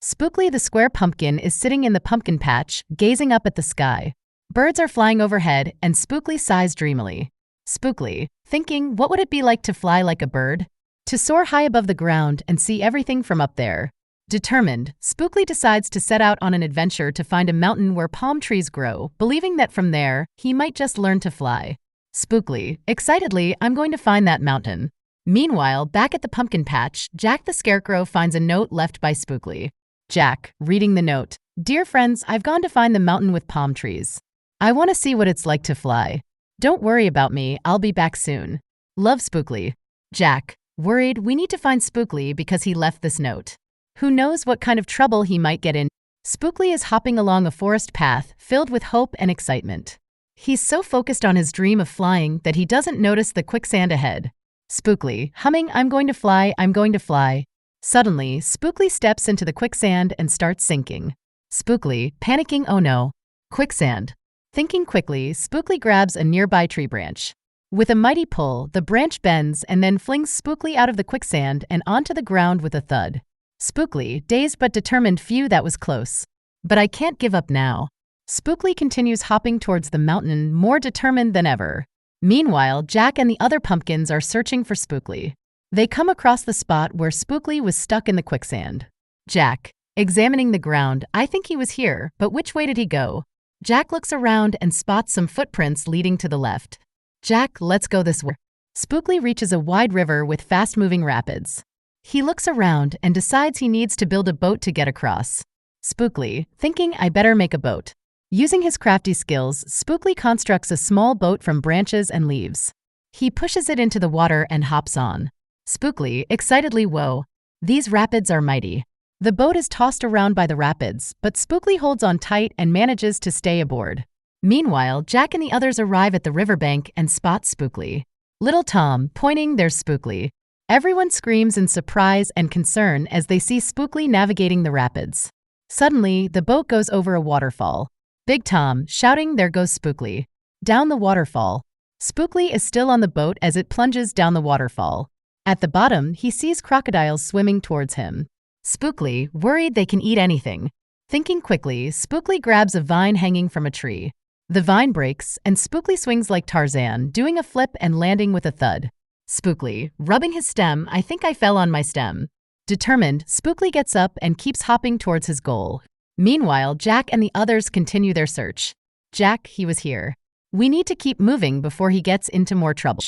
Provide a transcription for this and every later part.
Spookley the square pumpkin is sitting in the pumpkin patch, gazing up at the sky. Birds are flying overhead, and Spookley sighs dreamily. Spookley, thinking, what would it be like to fly like a bird? To soar high above the ground and see everything from up there. Determined, Spookley decides to set out on an adventure to find a mountain where palm trees grow, believing that from there, he might just learn to fly. Spookley, excitedly, I'm going to find that mountain. Meanwhile, back at the pumpkin patch, Jack the Scarecrow finds a note left by Spookley. Jack, reading the note. Dear friends, I've gone to find the mountain with palm trees. I want to see what it's like to fly. Don't worry about me, I'll be back soon. Love, Spookley. Jack, worried, we need to find Spookley because he left this note. Who knows what kind of trouble he might get in. Spookley is hopping along a forest path filled with hope and excitement. He's so focused on his dream of flying that he doesn't notice the quicksand ahead. Spookley, humming, I'm going to fly, I'm going to fly. Suddenly, Spookley steps into the quicksand and starts sinking. Spookley, panicking, oh no. Quicksand. Thinking quickly, Spookley grabs a nearby tree branch. With a mighty pull, the branch bends and then flings Spookley out of the quicksand and onto the ground with a thud. Spookley, dazed but determined, phew, that was close. But I can't give up now. Spookley continues hopping towards the mountain, more determined than ever. Meanwhile, Jack and the other pumpkins are searching for Spookley. They come across the spot where Spookley was stuck in the quicksand. Jack, examining the ground, I think he was here, but which way did he go? Jack looks around and spots some footprints leading to the left. Jack, let's go this way. Spookley reaches a wide river with fast-moving rapids. He looks around and decides he needs to build a boat to get across. Spookley, thinking, I better make a boat. Using his crafty skills, Spookley constructs a small boat from branches and leaves. He pushes it into the water and hops on. Spookley, excitedly, whoa, these rapids are mighty. The boat is tossed around by the rapids, but Spookley holds on tight and manages to stay aboard. Meanwhile, Jack and the others arrive at the riverbank and spot Spookley. Little Tom, pointing, there's Spookley. Everyone screams in surprise and concern as they see Spookley navigating the rapids. Suddenly, the boat goes over a waterfall. Big Tom, shouting, there goes Spookley. Down the waterfall. Spookley is still on the boat as it plunges down the waterfall. At the bottom, he sees crocodiles swimming towards him. Spookley, worried they can eat anything. Thinking quickly, Spookley grabs a vine hanging from a tree. The vine breaks, and Spookley swings like Tarzan, doing a flip and landing with a thud. Spookley, rubbing his stem, I think I fell on my stem. Determined, Spookley gets up and keeps hopping towards his goal. Meanwhile, Jack and the others continue their search. Jack, he was here. We need to keep moving before he gets into more trouble.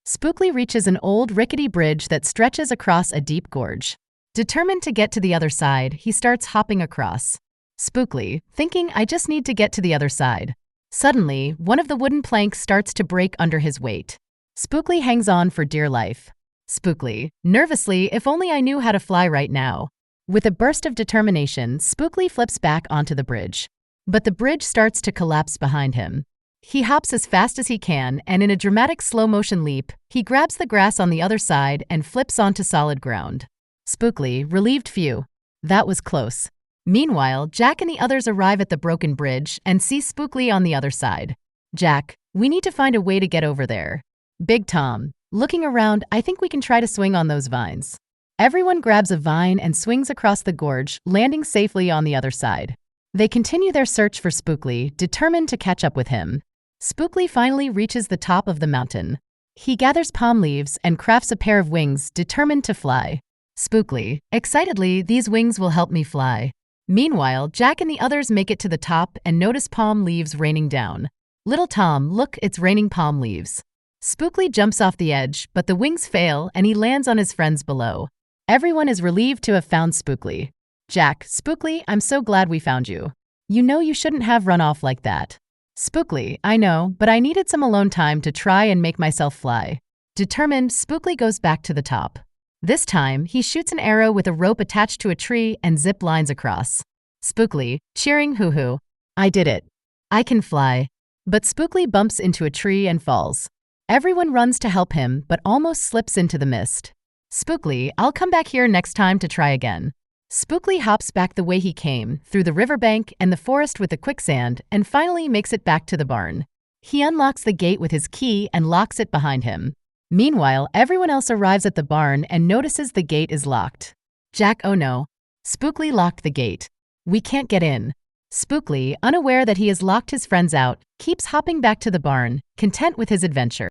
Spookley reaches an old rickety bridge that stretches across a deep gorge. Determined to get to the other side, he starts hopping across. Spookley, thinking, I just need to get to the other side. Suddenly, one of the wooden planks starts to break under his weight. Spookley hangs on for dear life. Spookley, nervously, if only I knew how to fly right now. With a burst of determination, Spookley flips back onto the bridge. But the bridge starts to collapse behind him. He hops as fast as he can, and in a dramatic slow-motion leap, he grabs the grass on the other side and flips onto solid ground. Spookley, relieved, phew. That was close. Meanwhile, Jack and the others arrive at the broken bridge and see Spookley on the other side. Jack, we need to find a way to get over there. Big Tom, looking around, I think we can try to swing on those vines. Everyone grabs a vine and swings across the gorge, landing safely on the other side. They continue their search for Spookley, determined to catch up with him. Spookley finally reaches the top of the mountain. He gathers palm leaves and crafts a pair of wings, determined to fly. Spookley, excitedly, these wings will help me fly. Meanwhile, Jack and the others make it to the top and notice palm leaves raining down. Little Tom, look, it's raining palm leaves. Spookley jumps off the edge, but the wings fail and he lands on his friends below. Everyone is relieved to have found Spookley. Jack, Spookley, I'm so glad we found you. You know you shouldn't have run off like that. Spookley, I know, but I needed some alone time to try and make myself fly. Determined, Spookley goes back to the top. This time, he shoots an arrow with a rope attached to a tree and zip lines across. Spookley, cheering, hoo-hoo. I did it. I can fly. But Spookley bumps into a tree and falls. Everyone runs to help him, but almost slips into the mist. Spookley, I'll come back here next time to try again. Spookley hops back the way he came, through the riverbank and the forest with the quicksand, and finally makes it back to the barn. He unlocks the gate with his key and locks it behind him. Meanwhile, everyone else arrives at the barn and notices the gate is locked. Jack, oh no. Spookley locked the gate. We can't get in. Spookley, unaware that he has locked his friends out, keeps hopping back to the barn, content with his adventure.